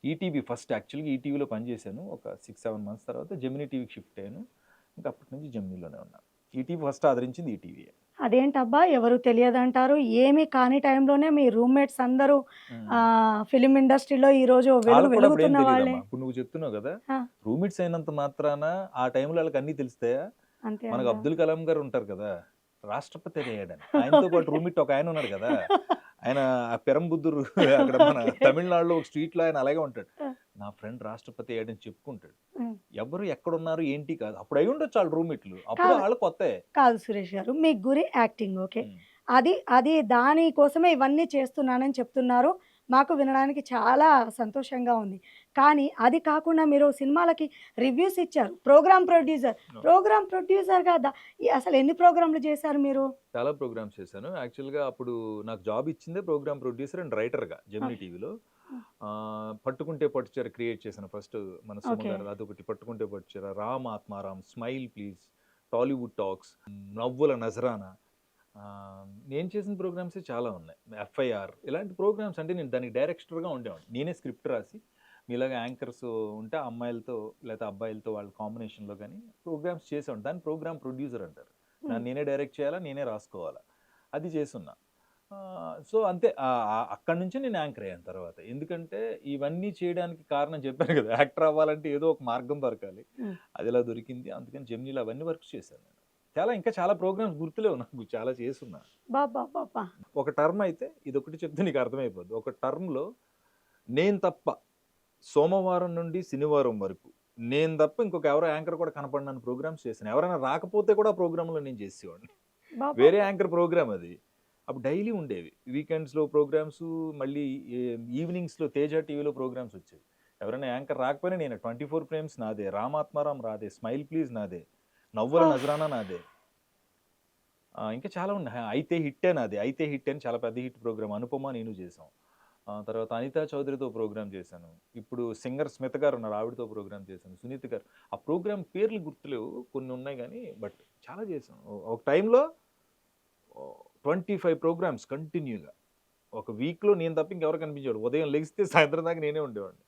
ETV first యాక్చువల్‌గా ఈటీవీలో పనిచేశాను. ఒక 6, 7 మంత్స్ తర్వాత జెమినీ టీవీకి షిఫ్ట్ అయ్యాను. ఇంకా అప్పటి నుంచి జెమినీలోనే ఉన్నాను. ఈటీవీ ఫస్ట్ ఆదరించింది ఈటీవీయే. అదేంటబ్బా! ఎవరు తెలియదంటారు. ఏమి కాని టైంలోనే మీ రూమ్‌మేట్స్ అందరూ హ్మ్. ఫిల్మ్ ఇండస్ట్రీలో ఈరోజు వెలుగు ఆళ్ళకి కూడా అప్పుడేం వెలుగుతున్న వాళ్ళే. తెలీదమ్మా. ఇప్పుడు నువ్వు చెప్తున్నావు గదా! ఆ! రూమ్‌మేట్స్ అయినంత మాత్రాన ఆ టైంలో ఆళ్ళకి అన్నీ తెలుస్తాయా? అంతే మనకు అంటావా? అబ్దుల్ కలాం గారు ఉంటారు కదా! రాష్ట్రపతి అయ్యాడని. ఆయనతో పాటు ఓకే. రూమ్‌మేట్ ఒకాయన ఉన్నాడు కదా! ఆయన ఆ పెరంబుద్దూరు అక్కడ మన ఓకే. తమిళనాడులో ఒక స్ట్రీట్‌లో ఆయన అలాగే ఉంటాడు. ఆ! నా ఫ్రెండ్ రాష్ట్రపతి అయ్యాడని చెప్పుకుంటాడు. హ్మ్. ఎవరు ఎక్కడున్నారు ఏంటి కాదు. అప్పుడు అయ్యుండొచ్చు ఆళ్ళు రూమ్‌మేట్‌లు. అప్పుడు కాదు. ఆళ్ళు కొత్తే. కాదు సురేష్ గారు. మీ గురి యాక్టింగ్ ఓకే. హ్మ్. అది దాని కోసమే ఇవన్నీ చేస్తున్నానని చెప్తున్నారు. మాకు వినడానికి చాలా సంతోషంగా ఉంది. కానీ అది కాకుండా మీరు సినిమాలకి రివ్యూస్ ఇచ్చారు. అవును. ప్రోగ్రామ్ ప్రొడ్యూసర్‌గా అసలు ఎన్ని ప్రోగ్రామ్‌లు చేశారు మీరు? చాలా ప్రోగ్రామ్స్ చేశాను. యాక్చువల్‌గా అప్పుడు నాకు జాబ్ ఇచ్చిందే ప్రోగ్రామ్ ప్రొడ్యూసర్ అండ్ రైటర్‌గా జెమినీ ఓకే. టీవీలో. హ్మ్. 'పట్టుకుంటే పట్టుచీర' క్రియేట్ చేశాను ఫస్ట్ మన సుమ ఓకే. గారిది అదొకటి 'పట్టుకుంటే పట్టుచీర', 'Ram Atmaram', 'smile please', 'Tollywood talks', 'నవ్వుల నజరానా'. నేను చేసిన ప్రోగ్రామ్సే చాలా ఉన్నాయి. 'ఎఫ్ఐఆర్' ఇలాంటి ప్రోగ్రామ్స్ అంటే నేను దానికి డైరెక్టర్‌గా ఉండేవాడిని. నేనే స్క్రిప్ట్ రాసి మీలాగా యాంకర్స్ ఉంటే అమ్మాయిలతో లేకపోతే అబ్బాయిలతో వాళ్ళ కాంబినేషన్‌లో గాని ప్రోగ్రామ్స్ చేసేవాడిని. దాన్ని ప్రోగ్రామ్ ప్రొడ్యూసర్ అంటారు. హ్మ్. దాన్ని నేనే డైరెక్ట్ చేయాలా, నేనే రాసుకోవాలా. అది చేసున్నా. సో, అంతే అక్కడి నుంచే నేను యాంకర్ అయ్యాను తర్వాత. ఎందుకంటే ఇవన్నీ చేయడానికి కారణం చెప్పాను కదా! యాక్టర్ అవ్వాలంటే ఏదో ఒక మార్గం దొరకాలి. హ్మ్. అది ఇలా దొరికింది. అందుకని జెమినీలో అవన్నీ వర్క్స్ చేశాను నేను. ఇంకా చాలా ప్రోగ్రామ్స్ గుర్తులేవు నాకు. చాలా చేసున్నా. అబ్బబ్బబ్బబ్బా! ఒక టర్మ్ అయితే ఇదొకటి చెప్తే నీకు అర్థమైపోద్ది. ఒక టర్మ్‌లో నేను తప్ప సోమవారం నుండి శనివారం వరకు నేను తప్ప ఇంకొక ఎవరో యాంకర్ కూడా కనపడనన్ని ప్రోగ్రామ్స్ చేశాను. ఎవరైనా రాకపోతే కూడా ఆ ప్రోగ్రామ్‌లో నేను చేసేవాడిని. వేరే అబ్బబ్బబ్బా! యాంకర్ ప్రోగ్రామ్ అది. అప్పుడు డైలీ ఉండేవి. వీకెండ్స్‌లో ప్రోగ్రామ్సు మళ్ళీ ఈ ఈవినింగ్స్‌లో 'తేజ' టీవీలో ప్రోగ్రామ్స్ వచ్చేవి. ఎవరైనా యాంకర్ రాకపోయినా నేనే 24 ఫ్రేమ్స్ నాదే. 'రామాత్మారాం' నాదే. 'స్మైల్ ప్లీజ్' నాదే. 'నవ్వుల ఓహ్! నజరానా' నాదే. ఇంకా చాలా ఉన్నాయి. 'అయితే హిట్టే' నాదే. 'అయితే హిట్టే' అని చాలా పెద్ద హిట్ ప్రోగ్రామ్. అనుపమ, నేను చేసాం. తర్వాత అనితా చౌదరితో ప్రోగ్రామ్ చేశాను. ఇప్పుడు సింగర్ స్మిత గారున్నారు. ఆవిడతో ప్రోగ్రామ్ చేశాను. సునీత గారు. ఆ ప్రోగ్రామ్ పేర్లు గుర్తులేవు. కొన్ని ఉన్నాయి గానీ, బట్ చాలా చేశాం. ఒక టైంలో 25 ప్రోగ్రామ్స్ కంటిన్యూగా. ఒక వీక్‌లో నేను తప్ప ఇంకెవరు కనిపించేవాడు. ఉదయం లెగిస్తే సాయంత్రం దాకా నేనే ఉండేవాడిని.